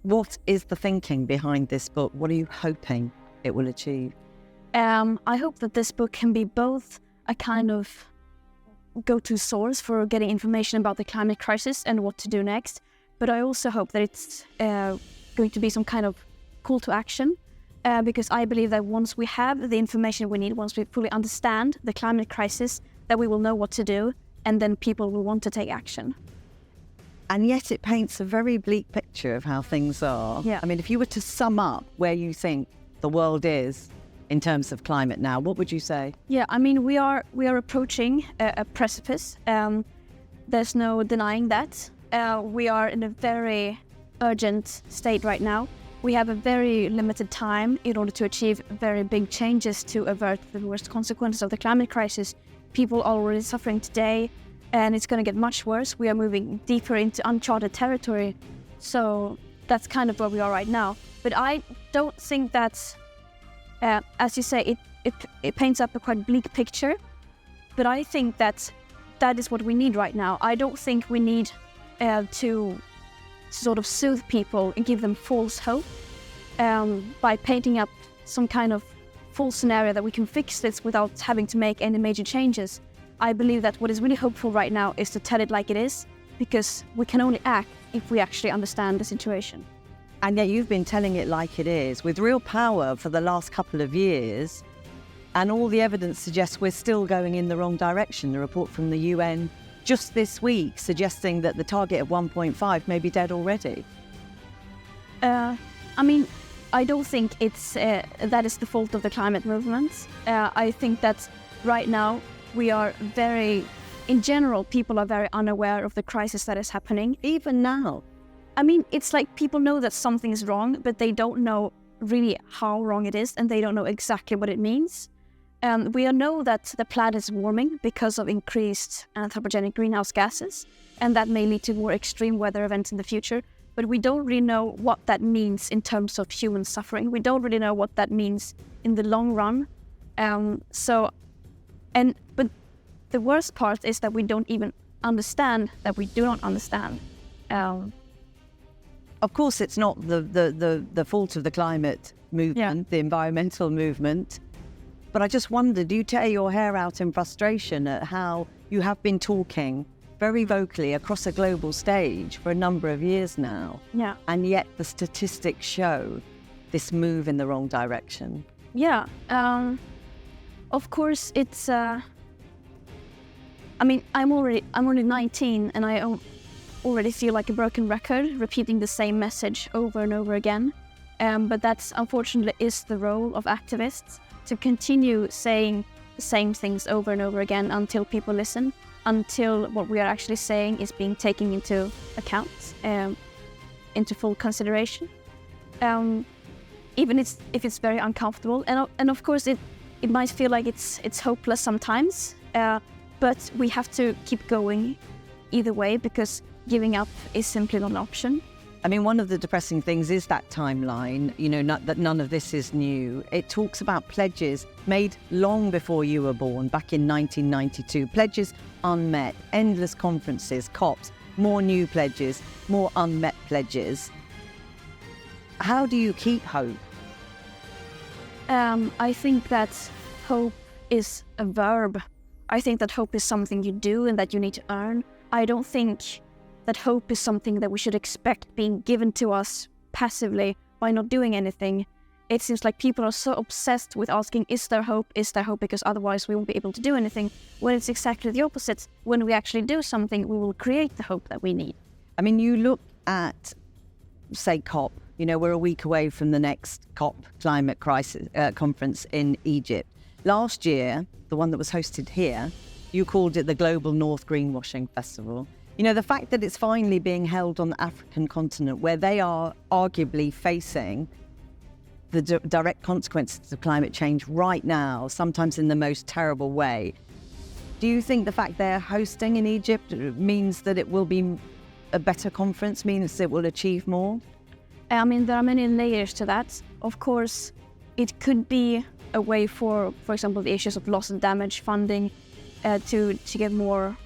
What is the thinking behind this book? What are you hoping it will achieve? I hope that this book can be both a kind of go-to source for getting information about the climate crisis and what to do next, but I also hope that it's going to be some kind of call to action, because I believe that once we have the information we need, once we fully understand the climate crisis, that we will know what to do, and then people will want to take action. And yet it paints a very bleak picture of how things are. Yeah. I mean, if you were to sum up where you think the world is in terms of climate now, what would you say? Yeah, I mean, we are approaching a precipice. There's no denying that. We are in a very urgent state right now. We have a very limited time in order to achieve very big changes to avert the worst consequences of the climate crisis. People are already suffering today, and it's going to get much worse. We are moving deeper into uncharted territory. So that's kind of where we are right now. But I don't think that's, as you say, it paints up a quite bleak picture. But I think that is what we need right now. I don't think we need to sort of soothe people and give them false hope by painting up some kind of false scenario that we can fix this without having to make any major changes. I believe that what is really hopeful right now is to tell it like it is, because we can only act if we actually understand the situation. And yet you've been telling it like it is, with real power for the last couple of years, and all the evidence suggests we're still going in the wrong direction. The report from the UN just this week suggesting that the target of 1.5 may be dead already. I mean, I don't think it's that is the fault of the climate movement. I think that right now we are in general, people are very unaware of the crisis that is happening. Even now. I mean, it's like people know that something is wrong, but they don't know really how wrong it is, and they don't know exactly what it means. We know that the planet is warming because of increased anthropogenic greenhouse gases, and that may lead to more extreme weather events in the future. But we don't really know what that means in terms of human suffering. We don't really know what that means in the long run. But the worst part is that we don't even understand that we do not understand. Of course, it's not the fault of the climate movement, the environmental movement. But I just wondered, do you tear your hair out in frustration at how you have been talking very vocally across a global stage for a number of years now? Yeah. And yet the statistics show this move in the wrong direction. Yeah. Of course, it's... I mean, I'm only 19, and I already feel like a broken record, repeating the same message over and over again. But that's unfortunately is the role of activists, to continue saying the same things over and over again until people listen, until what we are actually saying is being taken into account, into full consideration. Even if it's very uncomfortable, and of course it might feel like it's hopeless sometimes, but we have to keep going either way, because giving up is simply not an option. I mean, one of the depressing things is that timeline, that none of this is new. It talks about pledges made long before you were born, back in 1992. Pledges unmet, endless conferences, COPs, more new pledges, more unmet pledges. How do you keep hope? I think that hope is a verb. I think that hope is something you do and that you need to earn. I don't think that hope is something that we should expect being given to us passively by not doing anything. It seems like people are so obsessed with asking, is there hope, because otherwise we won't be able to do anything, when it's exactly the opposite. When we actually do something, we will create the hope that we need. I mean, you look at, say, COP. We're a week away from the next COP climate crisis conference in Egypt. Last year, the one that was hosted here, you called it the Global North Greenwashing Festival. The fact that it's finally being held on the African continent, where they are arguably facing the direct consequences of climate change right now, sometimes in the most terrible way. Do you think the fact they're hosting in Egypt means that it will be a better conference, means it will achieve more? I mean, there are many layers to that. Of course, it could be a way for example, the issues of loss and damage funding to get more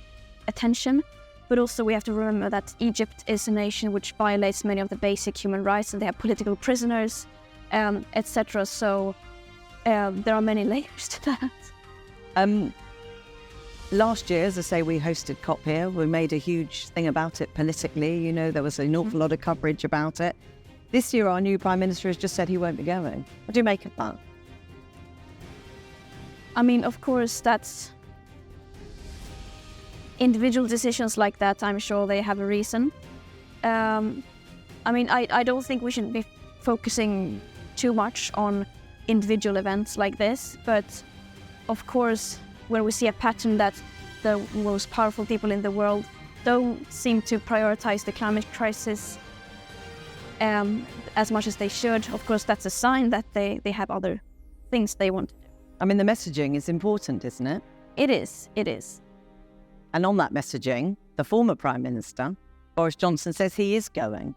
attention. But also we have to remember that Egypt is a nation which violates many of the basic human rights, and they have political prisoners, etc. So there are many layers to that. Last year, as I say, we hosted COP here. We made a huge thing about it politically. You know, there was an awful lot of coverage about it. This year, our new Prime Minister has just said he won't be going. What do you make of that? I mean, of course, that's individual decisions like that. I'm sure they have a reason. I mean, I don't think we should be focusing too much on individual events like this. But of course, when we see a pattern that the most powerful people in the world don't seem to prioritize the climate crisis as much as they should, of course, that's a sign that they have other things they want to do. I mean, the messaging is important, isn't it? It is. And on that messaging, the former Prime Minister, Boris Johnson, says he is going.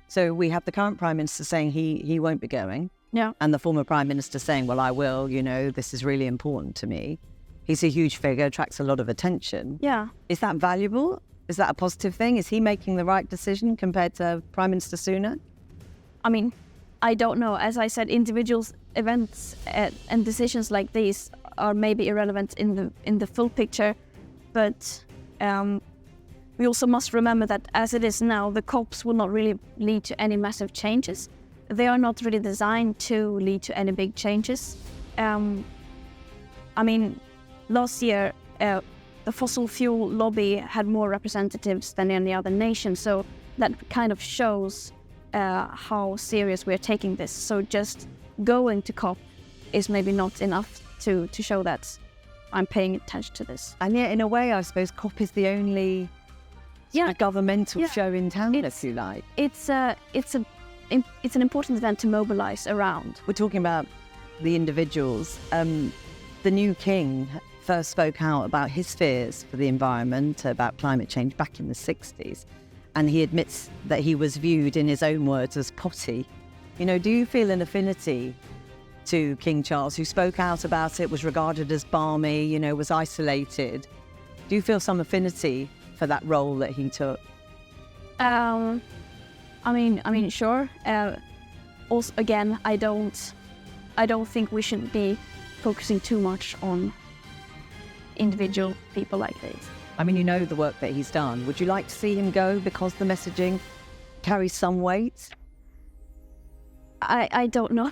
So we have the current Prime Minister saying he won't be going. Yeah. And the former Prime Minister saying, well, I will, you know, this is really important to me. He's a huge figure, attracts a lot of attention. Yeah. Is that valuable? Is that a positive thing? Is he making the right decision compared to Prime Minister Sunak? I mean, I don't know. As I said, individual events and decisions like these are maybe irrelevant in the full picture, but we also must remember that as it is now, the COPs will not really lead to any massive changes. They are not really designed to lead to any big changes. I mean, last year, the fossil fuel lobby had more representatives than any other nation, so that kind of shows how serious we're taking this. So just going to COP is maybe not enough to show that I'm paying attention to this. And yet, in a way, I suppose COP is the only governmental show in town, if you like. It's an important event to mobilize around. We're talking about the individuals. The new king first spoke out about his fears for the environment, about climate change back in the 60s. And he admits that he was viewed, in his own words, as potty. You know, do you feel an affinity to King Charles, who spoke out about it, was regarded as balmy, you know, was isolated? Do you feel some affinity for that role that he took? I mean, sure. Also, again, I don't think we should be focusing too much on individual people like this. I mean, you know the work that he's done. Would you like to see him go because the messaging carries some weight? I don't know.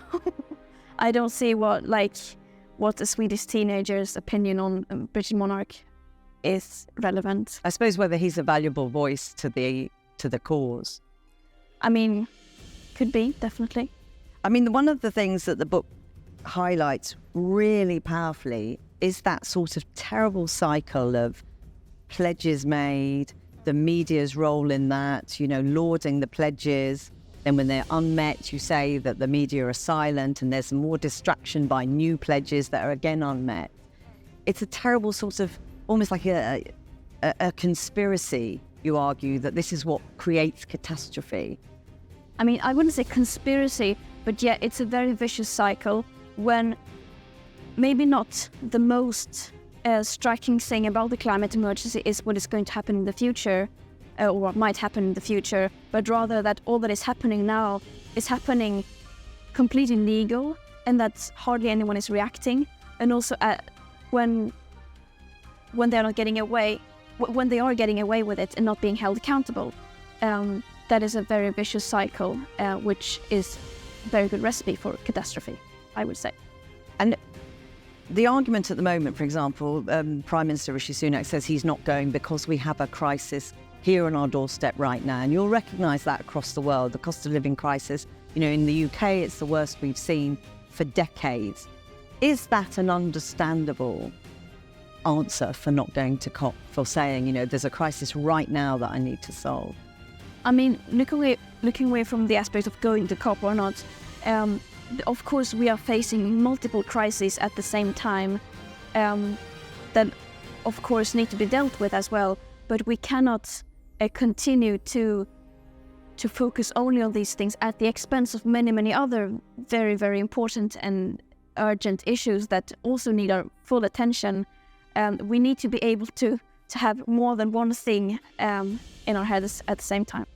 I don't see what the Swedish teenager's opinion on a British monarch is relevant. I suppose whether he's a valuable voice to the cause. I mean, could be, definitely. I mean, one of the things that the book highlights really powerfully is that sort of terrible cycle of pledges made, the media's role in that, you know, lauding the pledges. Then when they're unmet, you say that the media are silent and there's more distraction by new pledges that are again unmet. It's a terrible sort of, almost like a conspiracy, you argue, that this is what creates catastrophe. I mean, I wouldn't say conspiracy, but yeah, it's a very vicious cycle when maybe not the most striking thing about the climate emergency is what is going to happen in the future, or what might happen in the future, but rather that all that is happening now is happening completely legal, and that hardly anyone is reacting. And also when they are not getting away, when they are getting away with it and not being held accountable, that is a very vicious cycle, which is a very good recipe for catastrophe, I would say. And the argument at the moment, for example, Prime Minister Rishi Sunak says he's not going because we have a crisis here on our doorstep right now. And you'll recognise that across the world, the cost of living crisis. You know, in the UK, it's the worst we've seen for decades. Is that an understandable answer for not going to COP, for saying, you know, there's a crisis right now that I need to solve? I mean, looking away from the aspect of going to COP or not, of course, we are facing multiple crises at the same time that, of course, need to be dealt with as well. But we cannot continue to focus only on these things at the expense of many, many other very, very important and urgent issues that also need our full attention. We need to be able to to have more than one thing in our heads at the same time.